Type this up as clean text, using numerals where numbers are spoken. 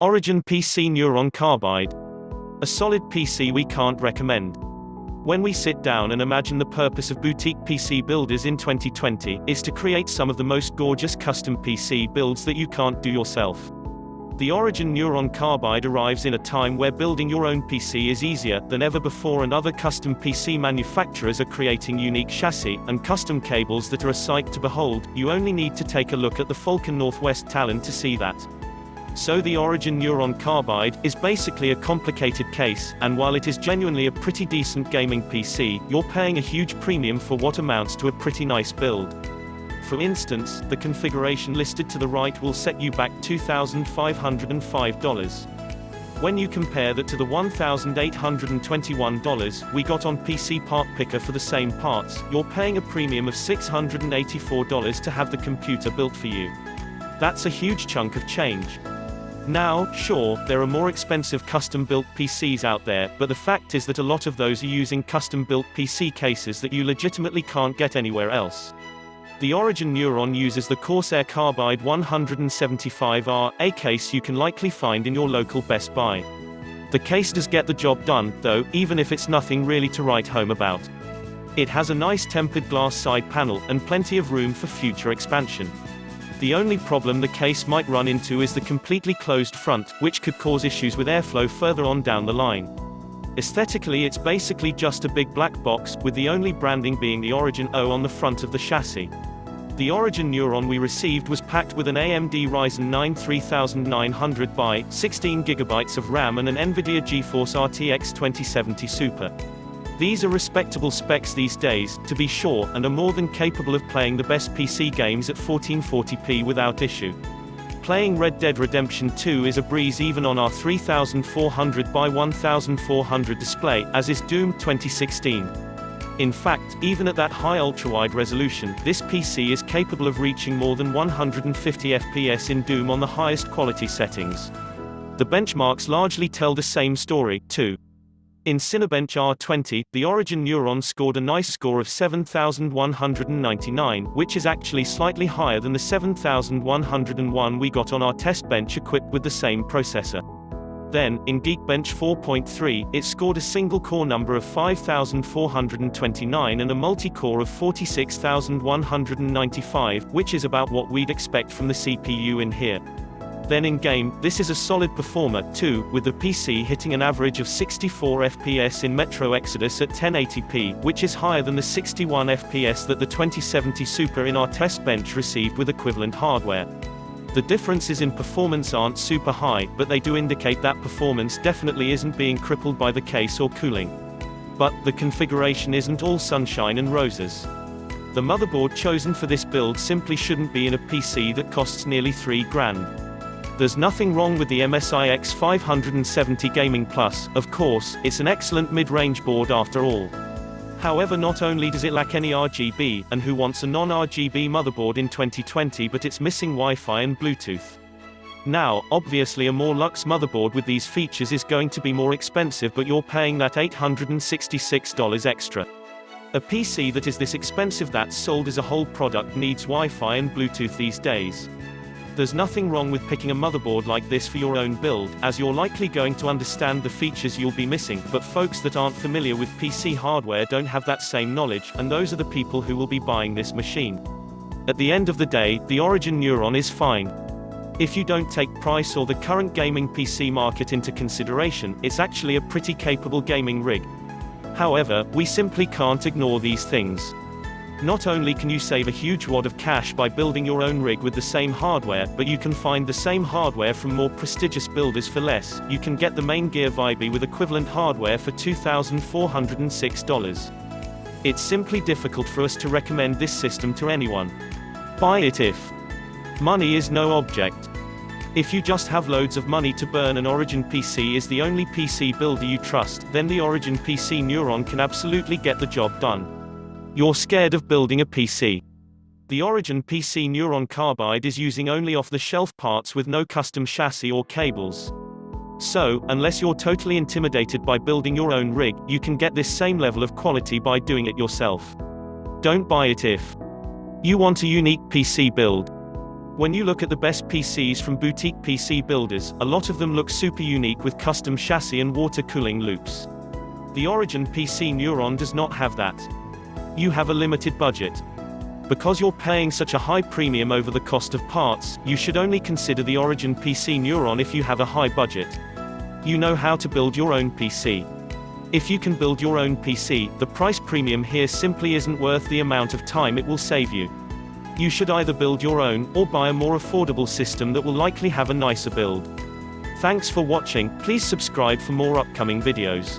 Origin PC Neuron Carbide. A solid PC we can't recommend. When we sit down and imagine the purpose of boutique PC builders in 2020 is to create some of the most gorgeous custom PC builds that you can't do yourself. The Origin Neuron Carbide arrives in a time where building your own PC is easier than ever before, and other custom PC manufacturers are creating unique chassis and custom cables that are a sight to behold. You only need to take a look at the Falcon Northwest Talon to see that. So the Origin Neuron Carbide is basically a complicated case, and while it is genuinely a pretty decent gaming PC, you're paying a huge premium for what amounts to a pretty nice build. For instance, the configuration listed to the right will set you back $2,505. When you compare that to the $1,821 we got on PC Part Picker for the same parts, you're paying a premium of $684 to have the computer built for you. That's a huge chunk of change. Now, sure, there are more expensive custom-built PCs out there, but the fact is that a lot of those are using custom-built PC cases that you legitimately can't get anywhere else. The Origin Neuron uses the Corsair Carbide 175R, a case you can likely find in your local Best Buy. The case does get the job done, though, even if it's nothing really to write home about. It has a nice tempered glass side panel, and plenty of room for future expansion. The only problem the case might run into is the completely closed front, which could cause issues with airflow further on down the line. Aesthetically, it's basically just a big black box, with the only branding being the Origin O on the front of the chassis. The Origin Neuron we received was packed with an AMD Ryzen 9 3900 by 16 GB of RAM and an NVIDIA GeForce RTX 2070 Super. These are respectable specs these days, to be sure, and are more than capable of playing the best PC games at 1440p without issue. Playing Red Dead Redemption 2 is a breeze even on our 3400 by 1400 display, as is Doom 2016. In fact, even at that high ultra-wide resolution, this PC is capable of reaching more than 150 FPS in Doom on the highest quality settings. The benchmarks largely tell the same story, too. In Cinebench R20, the Origin Neuron scored a nice score of 7,199, which is actually slightly higher than the 7,101 we got on our test bench equipped with the same processor. Then, in Geekbench 4.3, it scored a single-core number of 5,429 and a multi-core of 46,195, which is about what we'd expect from the CPU in here. Then in-game, this is a solid performer, too, with the PC hitting an average of 64 FPS in Metro Exodus at 1080p, which is higher than the 61 FPS that the 2070 Super in our test bench received with equivalent hardware. The differences in performance aren't super high, but they do indicate that performance definitely isn't being crippled by the case or cooling. But the configuration isn't all sunshine and roses. The motherboard chosen for this build simply shouldn't be in a PC that costs nearly $3,000. There's nothing wrong with the MSI X570 Gaming Plus, of course, it's an excellent mid-range board after all. However, not only does it lack any RGB, and who wants a non-RGB motherboard in 2020, but it's missing Wi-Fi and Bluetooth. Now, obviously a more luxe motherboard with these features is going to be more expensive, but you're paying that $866 extra. A PC that is this expensive that's sold as a whole product needs Wi-Fi and Bluetooth these days. There's nothing wrong with picking a motherboard like this for your own build, as you're likely going to understand the features you'll be missing, but folks that aren't familiar with PC hardware don't have that same knowledge, and those are the people who will be buying this machine. At the end of the day, the Origin Neuron is fine. If you don't take price or the current gaming PC market into consideration, it's actually a pretty capable gaming rig. However, we simply can't ignore these things. Not only can you save a huge wad of cash by building your own rig with the same hardware, but you can find the same hardware from more prestigious builders for less. You can get the main Gear Vibe with equivalent hardware for $2,406. It's simply difficult for us to recommend this system to anyone. Buy it if money is no object. If you just have loads of money to burn and Origin PC is the only PC builder you trust, then the Origin PC Neuron can absolutely get the job done. You're scared of building a PC. The Origin PC Neuron Carbide is using only off-the-shelf parts with no custom chassis or cables. So, unless you're totally intimidated by building your own rig, you can get this same level of quality by doing it yourself. Don't buy it if you want a unique PC build. When you look at the best PCs from boutique PC builders, a lot of them look super unique with custom chassis and water cooling loops. The Origin PC Neuron does not have that. You have a limited budget. Because you're paying such a high premium over the cost of parts, you should only consider the Origin PC Neuron if you have a high budget. You know how to build your own PC. If you can build your own PC, the price premium here simply isn't worth the amount of time it will save you. You should either build your own, or buy a more affordable system that will likely have a nicer build. Thanks for watching, please subscribe for more upcoming videos.